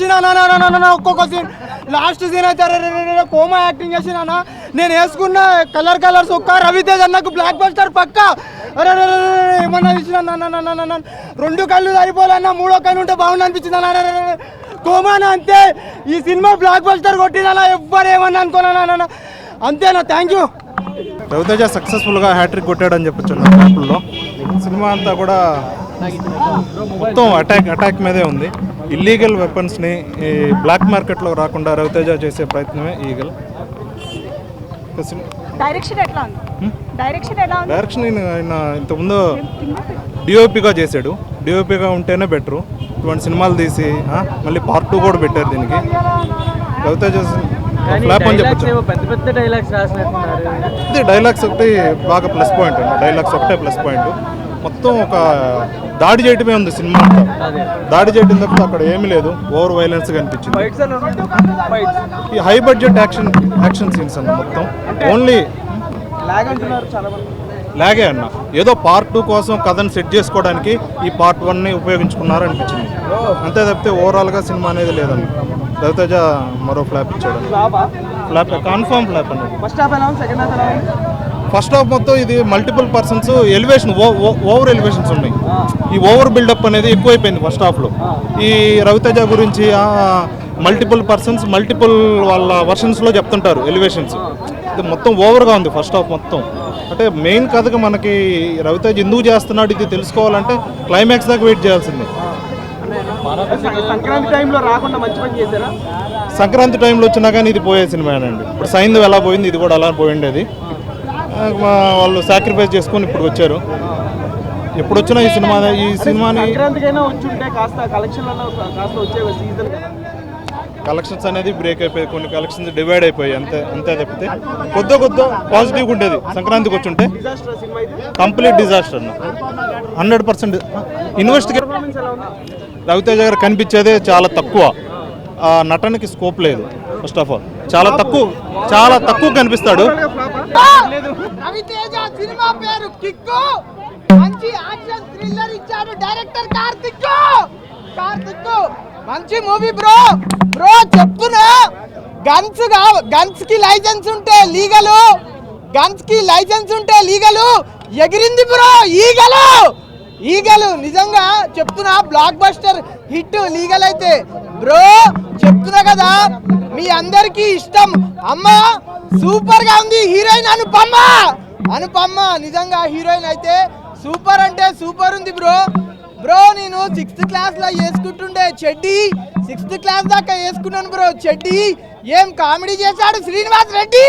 ఒక్కొక్క scene last scene అయితే coma acting చేసిన నేను వేసుకున్న కలర్స్ ఒక్క రవితేజ నాకు బ్లాక్ బస్టర్ పక్క ఏమన్నా ఇచ్చిన 2 కళ్ళు సరిపోలన్నా 3వ కళ్ళు ఉంటే బాగుంది అనిపించింది కోమానా అంతే. ఈ సినిమా బ్లాక్ బస్టర్ కొట్టినా ఎవ్వరు ఏమన్నా అనుకున్నా అంతేనా. Thank you. రవితేజ సక్సెస్ఫుల్గా హ్యాట్రిక్ కొట్టాడని చెప్పొచ్చు యాప్లో. సినిమా అంతా కూడా మొత్తం అటాక్ మీదే ఉంది. ఇల్లీగల్ వెపన్స్ని బ్లాక్ మార్కెట్లో రాకుండా రవితేజ చేసే ప్రయత్నమే ఈగల్. డైరెక్షన్ ఆయన ఇంతకుముందు డిఓపిగా చేశాడు. డిఓపిగా ఉంటేనే బెటరు. ఇటువంటి సినిమాలు తీసి మళ్ళీ పార్ట్ 2 కూడా పెట్టారు దీనికి. రవితేజ ఫ్లాప్ అని చెప్పచ్చు. డైలాగ్స్ ఒకటి బాగా ప్లస్ పాయింట్ అండి. డైలాగ్స్ ఒకటే ప్లస్ పాయింట్. మొత్తం ఒక దాడి చేయటమే ఉంది సినిమా అంతా. దాడి చేయడం తప్ప అక్కడ ఏమీ లేదు. ఓవర్ వైలెన్స్ కనిపించింది. ఈ హై బడ్జెట్ యాక్షన్ సీన్స్ అన్న మొత్తం ఓన్లీ లాగే అన్న. ఏదో పార్ట్ 2 కోసం కథను సెట్ చేసుకోవడానికి ఈ పార్ట్ 1ని ఉపయోగించుకున్నారు అనిపించింది. అంతే తప్పితే ఓవరాల్గా సినిమా అనేది లేదన్న. రవితేజ మరో ఫ్లాప్ ఇచ్చాడు. ఫ్లాప్ కన్ఫర్మ్ ఫ్లాప్ అన్నది. ఫస్ట్ హాఫ్ మొత్తం ఇది multiple persons elevation over elevations ఉన్నాయి. ఈ ఓవర్ బిల్డప్ అనేది ఎక్కువైపోయింది ఫస్ట్ హాఫ్లో. ఈ రవితేజ గురించి మల్టిపుల్ పర్సన్స్ మల్టిపుల్ వాళ్ళ వర్షన్స్లో చెప్తుంటారు ఎలివేషన్స్. ఇది మొత్తం ఓవర్గా ఉంది ఫస్ట్ హాఫ్ మొత్తం. అంటే మెయిన్ కథగా మనకి రవితేజ ఎందుకు చేస్తున్నాడు ఇది తెలుసుకోవాలంటే క్లైమాక్స్ దాకా వెయిట్ చేయాల్సిందే. సంక్రాంతి టైంలో వచ్చినా కానీ ఇది పోయే సినిమానండి. ఇప్పుడు సైంధవ్ ఎలా పోయింది ఇది కూడా అలా పోయిండేది. వాళ్ళు సాక్రిఫైస్ చేసుకొని ఇప్పుడు వచ్చారు. ఎప్పుడు వచ్చినా ఈ సినిమాని కలెక్షన్స్ అనేది బ్రేక్ అయిపోయి కొన్ని కలెక్షన్స్ డివైడ్ అయిపోయి అంతే తప్పితే కొద్ది పాజిటివ్గా ఉండేది. సంక్రాంతికి వచ్చి ఉంటే కంప్లీట్ డిజాస్టర్ అన్న. 100% ఇన్వెస్టిగేట్. రవితేజ గారు కనిపించేదే చాలా తక్కువ. నటనకి స్కోప్ లేదు. ఫస్ట్ ఆఫ్ ఆల్ చాలా తక్కువ కనిపిస్తాడు. రవితేజ సినిమా పేరు కిక్కు. మంచి యాక్షన్ థ్రిల్లర్ ఇచ్చాడు డైరెక్టర్ కార్తిక్. మంచి మూవీ బ్రో చెప్తున్నా. గన్స్ కి లైసెన్స్ ఉంటే లీగలు ఎగిరింది బ్రో. ఈగలు నిజంగా చెప్తున్నా బ్లాక్ బస్టర్ హిట్ లీగల్ అయితే బ్రో. చెప్తున్నా కదా మీ అందరికీ ఇష్టం. అమ్మ సూపర్ గా ఉంది. హీరోయిన్ అనుపమ్మ నిజంగా హీరోయిన్ అయితే సూపర్ అంటే సూపర్ ఉంది బ్రో. నేను 6th క్లాస్ లో వేసుకుంటుండే చెడ్డీ. 6th క్లాస్ దాకా వేసుకున్నాను బ్రో చెడ్డీ. ఏం కామెడీ చేశాడు శ్రీనివాస్ రెడ్డి.